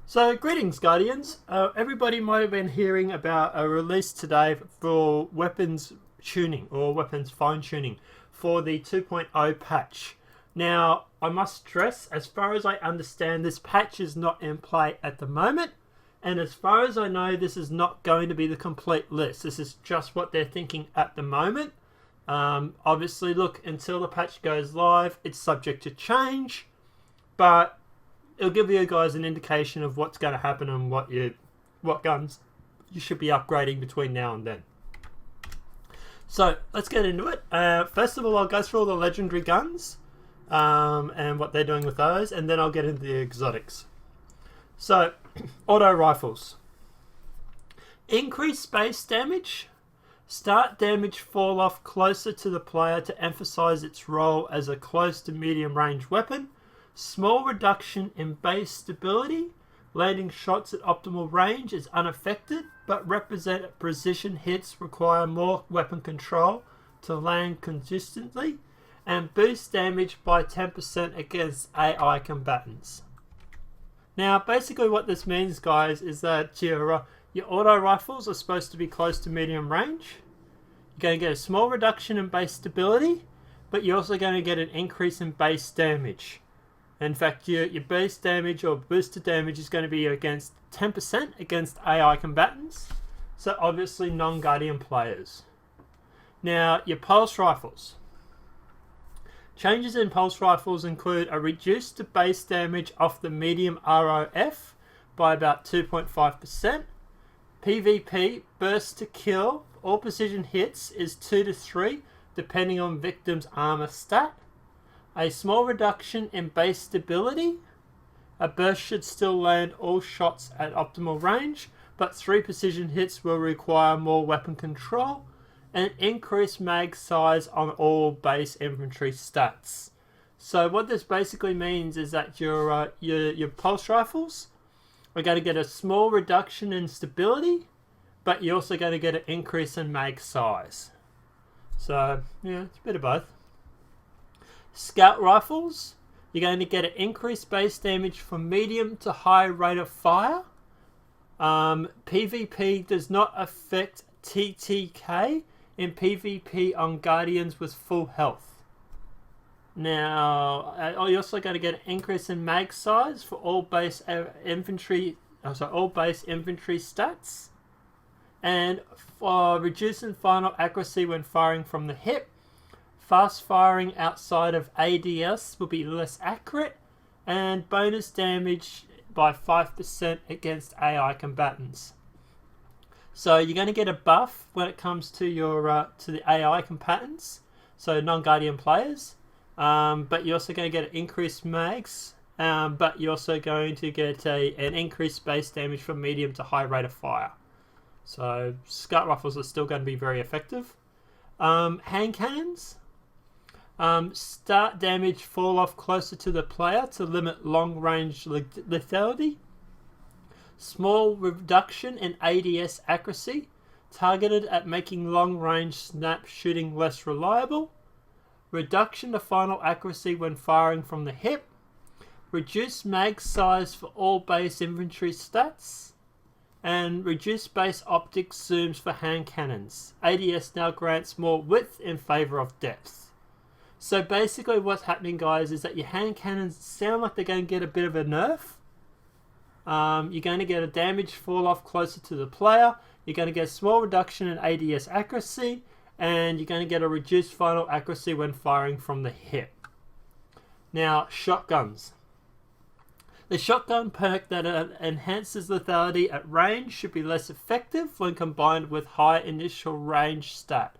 So, greetings, Guardians. Everybody might have been hearing about a release today for weapons tuning or weapons fine tuning for the 2.0 patch. Now, I must stress, as far as I understand, this patch is not in play at the moment. And as far as I know, this is not going to be the complete list. This is just what they're thinking at the moment. Obviously, look, until the patch goes live, it's subject to change. But it'll give you guys an indication of what's going to happen and what guns you should be upgrading between now and then. So let's get into it. First of all, I'll go through all the legendary guns and what they're doing with those, and then I'll get into the exotics. So, auto rifles. Increase base damage. Start damage fall off closer to the player to emphasize its role as a close to medium range weapon. Small reduction in base stability. Landing shots at optimal range is unaffected, but represent precision hits require more weapon control to land consistently, and boost damage by 10% against AI combatants. Now, basically what this means, guys, is that your auto rifles are supposed to be close to medium range. You're going to get a small reduction in base stability, but you're also going to get an increase in base damage. In fact, your base damage or boosted damage is going to be against 10% against AI combatants, so obviously non-Guardian players. Now, your pulse rifles. Changes in pulse rifles include a reduced base damage off the medium ROF by about 2.5%. PvP burst to kill. All precision hits is 2 to 3 depending on victim's armor stat. A small reduction in base stability. A burst should still land all shots at optimal range, but 3 precision hits will require more weapon control. And increased mag size on all base infantry stats. So what this basically means is that your pulse rifles are going to get a small reduction in stability, but you're also going to get an increase in mag size. So yeah, it's a bit of both. Scout rifles, you're going to get an increased base damage from medium to high rate of fire. PvP does not affect TTK in PvP on Guardians with full health. Now, you're also going to get an increase in mag size for all base infantry stats, and for reducing final accuracy when firing from the hip. Fast firing outside of ADS will be less accurate, and bonus damage by 5% against AI combatants. So you're going to get a buff when it comes to your to the AI combatants, so non-Guardian players. But you're also going to get an increased mags, but you're also going to get an increased base damage from medium to high rate of fire. So scout rifles are still going to be very effective. Hand cannons. Start damage fall off closer to the player to limit long range lethality. Small reduction in ADS accuracy, targeted at making long-range snap shooting less reliable. Reduction to final accuracy when firing from the hip. Reduced mag size for all base infantry stats. And reduced base optics zooms for hand cannons. ADS now grants more width in favour of depth. So basically what's happening, guys, is that your hand cannons sound like they're going to get a bit of a nerf. You're going to get a damage fall off closer to the player. You're going to get a small reduction in ADS accuracy, and you're going to get a reduced final accuracy when firing from the hip. Now, shotguns. The shotgun perk that enhances lethality at range should be less effective when combined with high initial range stat.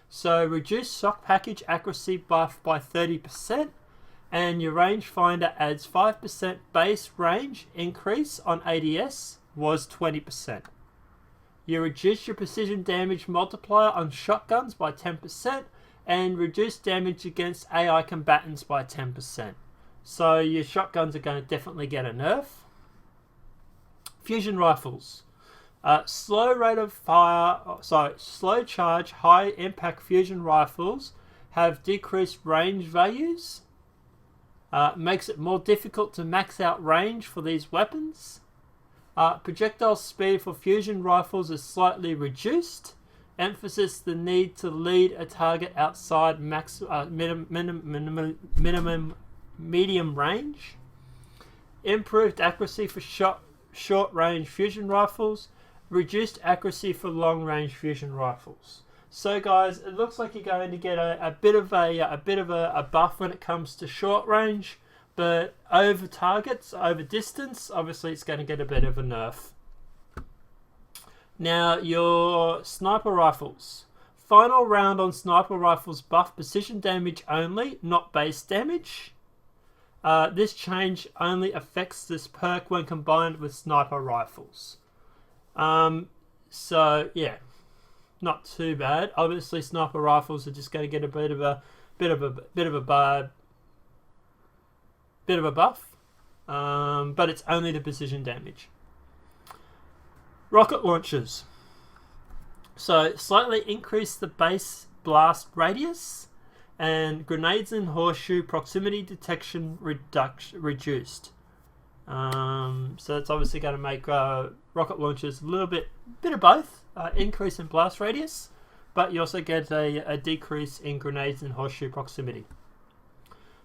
So, reduced shock package accuracy buff by 30%. And your rangefinder adds 5% base range increase on ADS was 20%. You reduce your precision damage multiplier on shotguns by 10% and reduce damage against AI combatants by 10%. So your shotguns are going to definitely get a nerf. Fusion rifles. Slow charge, high impact fusion rifles have decreased range values. Makes it more difficult to max out range for these weapons. Projectile speed for fusion rifles is slightly reduced. Emphasis the need to lead a target outside minimum medium range. Improved accuracy for short range fusion rifles. Reduced accuracy for long range fusion rifles. So guys, it looks like you're going to get a bit of a buff when it comes to short range, but over targets, over distance, obviously it's going to get a bit of a nerf. Now your sniper rifles. Final round on sniper rifles buff precision damage only, not base damage. This change only affects this perk when combined with sniper rifles. So yeah, not too bad. Obviously, sniper rifles are just going to get a bit of a buff, but it's only the precision damage. Rocket launchers. So slightly increase the base blast radius, and grenades and horseshoe proximity detection reduced. So it's obviously going to make rocket launchers a little bit of both. Increase in blast radius, but you also get a decrease in grenades and horseshoe proximity.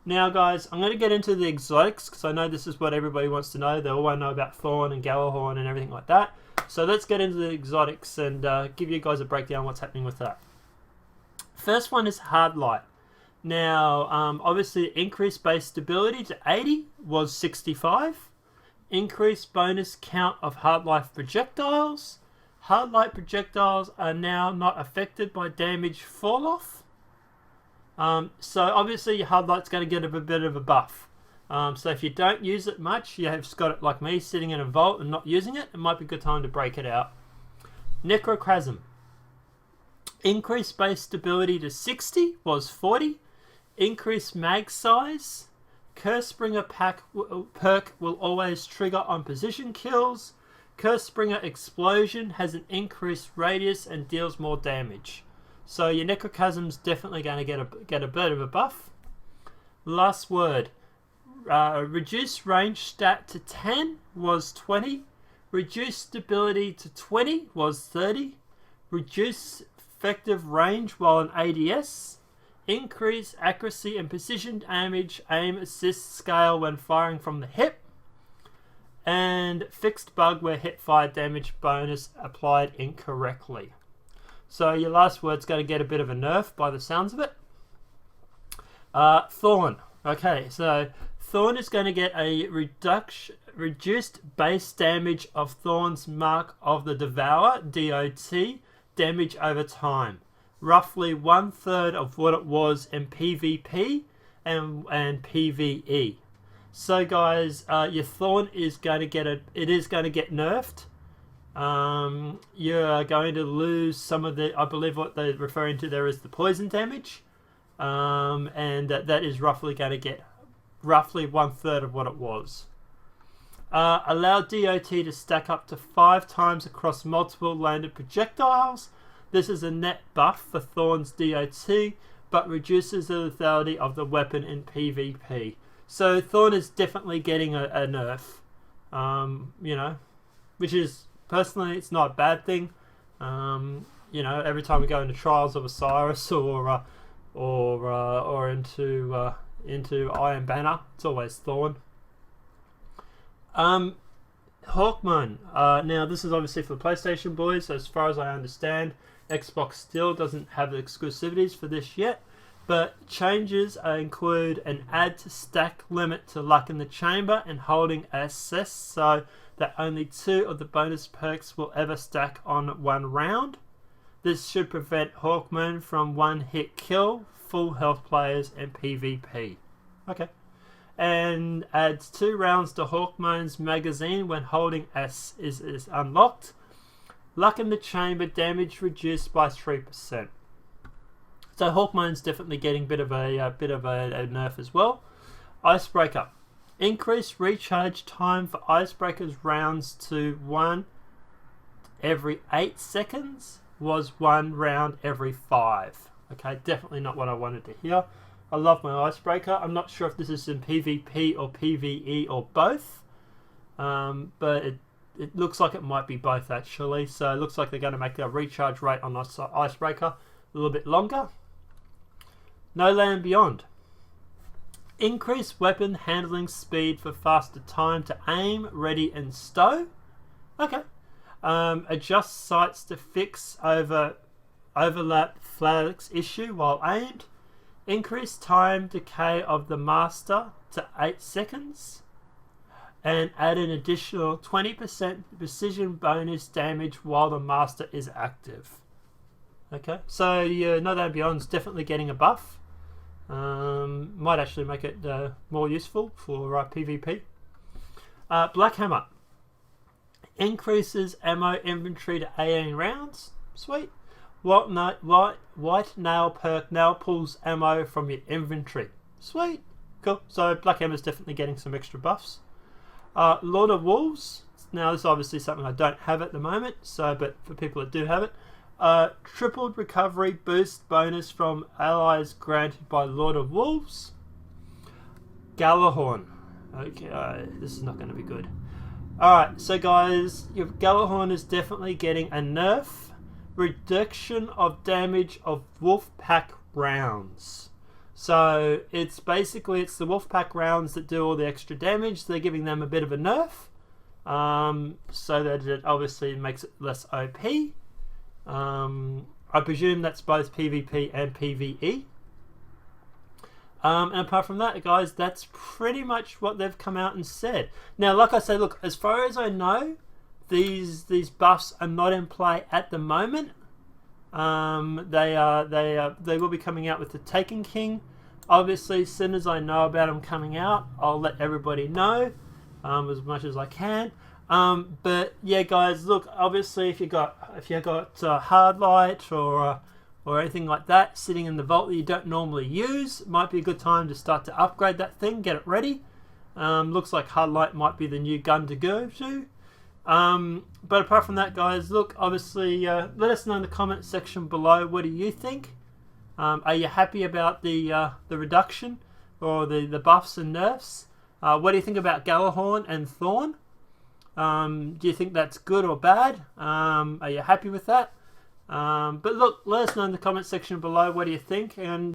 Now guys, I'm going to get into the exotics because I know this is what everybody wants to know. They all want to know about Thorn and Galahorn and everything like that. So let's get into the exotics and give you guys a breakdown of what's happening with that. First one is Hard Light. Now, obviously increased base stability to 80 was 65. Increased bonus count of Hard Light projectiles. Hard Light projectiles are now not affected by damage fall off. So obviously your Hard Light's going to get a bit of a buff. So if you don't use it much, you have just got it like me sitting in a vault and not using it, it might be a good time to break it out. Necrochasm. Increased base stability to 60 was 40. Increased mag size. Cursebringer perk will always trigger on position kills. Cursebringer explosion has an increased radius and deals more damage. So your Necrochasm's definitely going to get a bit of a buff. Last word. Reduced range stat to 10 was 20. Reduced stability to 20 was 30. Reduced effective range while in ADS. Increase accuracy and precision damage aim assist scale when firing from the hip. And fixed bug where hip fire damage bonus applied incorrectly. So your last word's going to get a bit of a nerf by the sounds of it. Thorn. Okay, so Thorn is going to get a reduced base damage of Thorn's Mark of the Devourer, DOT, damage over time. Roughly 1/3 of what it was in PvP and PvE. So guys, your Thorn is going to get nerfed. You're going to lose some of the, I believe what they're referring to there is the poison damage. And that is roughly going to get roughly 1/3 of what it was. Allow DOT to stack up to 5 times across multiple landed projectiles. This is a net buff for Thorn's DOT, but reduces the lethality of the weapon in PvP. So Thorn is definitely getting a nerf, which is, personally, it's not a bad thing. Every time we go into Trials of Osiris or into Iron Banner, it's always Thorn. Hawkmoon. Now this is obviously for the PlayStation boys. As far as I understand, Xbox still doesn't have exclusivities for this yet, but changes include an add to stack limit to Luck in the Chamber and holding assess, so that only 2 of the bonus perks will ever stack on one round. This should prevent Hawkmoon from one-hit kill full health players in PvP. Okay. And adds 2 rounds to Hawkmoon's magazine when holding S is unlocked. Luck in the Chamber damage reduced by 3%. So Hawkmoon's definitely getting a bit of a nerf as well. Icebreaker. Increased recharge time for Icebreaker's rounds to 1 every 8 seconds was 1 round every 5. Okay, definitely not what I wanted to hear. I love my Icebreaker. I'm not sure if this is in PvP or PvE or both, but it looks like it might be both actually. So it looks like they're going to make the recharge rate on Icebreaker a little bit longer. No Land Beyond. Increase weapon handling speed for faster time to aim, ready, and stow. Okay. Adjust sights to fix overlap flags issue while aimed. Increase time decay of the master to 8 seconds. And add an additional 20% precision bonus damage while the master is active. Okay, so yeah, No Land Beyond's definitely getting a buff. Might actually make it more useful for PvP. Black Hammer. Increases ammo inventory to 18 rounds. Sweet. White Nail perk now pulls ammo from your inventory. Sweet. Cool. So Black Hammer's definitely getting some extra buffs. Lord of Wolves. Now this is obviously something I don't have at the moment, but for people that do have it. Tripled recovery boost bonus from allies granted by Lord of Wolves. Galahorn. Okay, this is not going to be good. Alright, so guys, your Galahorn is definitely getting a nerf. Reduction of damage of wolf pack rounds. So it's basically the wolf pack rounds that do all the extra damage. They're giving them a bit of a nerf, so that it obviously makes it less OP. I presume that's both PvP and PvE. And apart from that, guys, that's pretty much what they've come out and said. Now, like I said, look, as far as I know, these buffs are not in play at the moment. They will be coming out with the Taken King. Obviously, as soon as I know about them coming out, I'll let everybody know as much as I can. But yeah, guys, look, obviously, if you got hard light or anything like that sitting in the vault that you don't normally use, it might be a good time to start to upgrade that thing, get it ready. Looks like hard light might be the new gun to go to. But apart from that, guys, look, obviously, let us know in the comment section below. What do you think? Are you happy about the reduction or the buffs and nerfs? What do you think about Galahorn and Thorn? Do you think that's good or bad? Are you happy with that? But look, let us know in the comment section below. What do you think? And